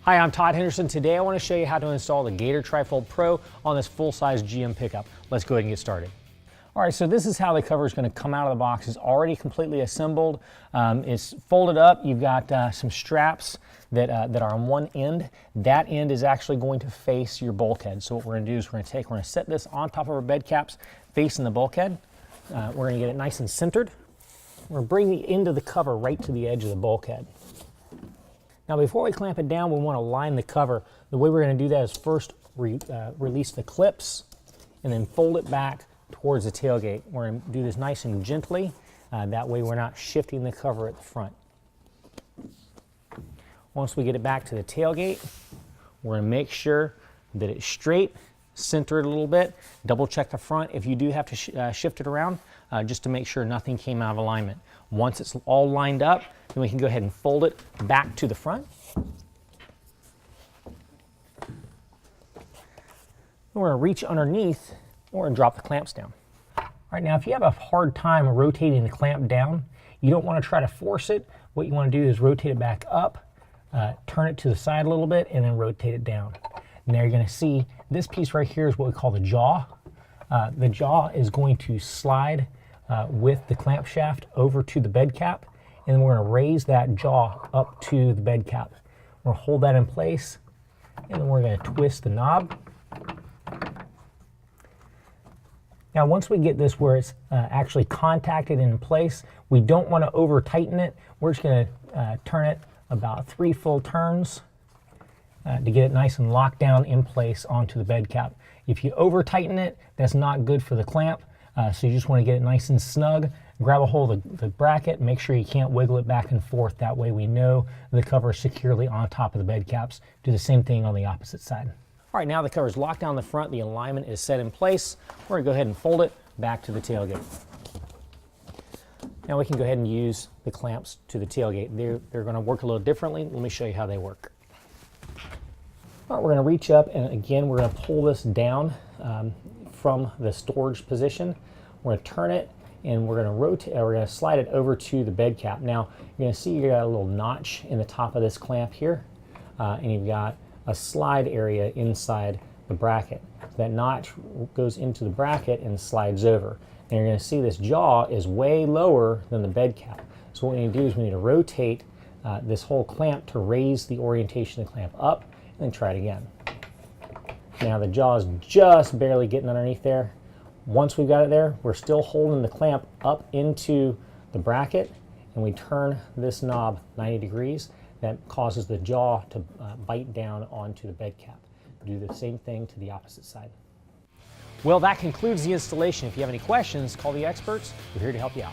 Hi, I'm Todd Henderson. Today I want to show you how to install the Gator Trifold Pro on this full-size GM pickup. Let's go ahead and get started. All right, so this is how the cover is going to come out of the box. It's already completely assembled. It's folded up. You've got some straps that are on one end. That end is actually going to face your bulkhead. So what we're going to do is we're going to set this on top of our bed caps facing the bulkhead. We're going to get it nice and centered. We're going to bring the end of the cover right to the edge of the bulkhead. Now before we clamp it down, we want to line the cover. The way we're going to do that is first release the clips and then fold it back towards the tailgate. We're going to do this nice and gently. That way we're not shifting the cover at the front. Once we get it back to the tailgate, we're going to make sure that it's straight, center it a little bit, double check the front if you do have to shift it around, just to make sure nothing came out of alignment. Once it's all lined up, then we can go ahead and fold it back to the front. We're going to reach underneath and we're going to drop the clamps down. All right, now if you have a hard time rotating the clamp down, you don't want to try to force it. What you want to do is rotate it back up, turn it to the side a little bit, and then rotate it down. Now you're going to see this piece right here is what we call the jaw. The jaw is going to slide with the clamp shaft over to the bed cap, and then we're going to raise that jaw up to the bed cap. We're going to hold that in place, and then we're going to twist the knob. Now once we get this where it's actually contacted in place, we don't want to over tighten it. We're just going to turn it about 3 full turns to get it nice and locked down in place onto the bed cap. If you over tighten it, that's not good for the clamp. So you just want to get it nice and snug. Grab a hold of the bracket, make sure you can't wiggle it back and forth. That way we know the cover is securely on top of the bed caps. Do the same thing on the opposite side. All right, now the cover is locked down the front, the alignment is set in place. We're going to go ahead and fold it back to the tailgate. Now we can go ahead and use the clamps to the tailgate. They're going to work a little differently. Let me show you how they work. All right, we're going to reach up and again we're going to pull this down from the storage position. We're going to turn it and we're going to rotate. We're going to slide it over to the bed cap. Now you're going to see you got a little notch in the top of this clamp here, and you've got a slide area inside the bracket. That notch goes into the bracket and slides over. And you're going to see this jaw is way lower than the bed cap. So what we need to do is we need to rotate this whole clamp to raise the orientation of the clamp up, and then try it again. Now the jaw is just barely getting underneath there. Once we've got it there, we're still holding the clamp up into the bracket, and we turn this knob 90 degrees. That causes the jaw to bite down onto the bed cap. Do the same thing to the opposite side. Well, that concludes the installation. If you have any questions, call the experts. We're here to help you out.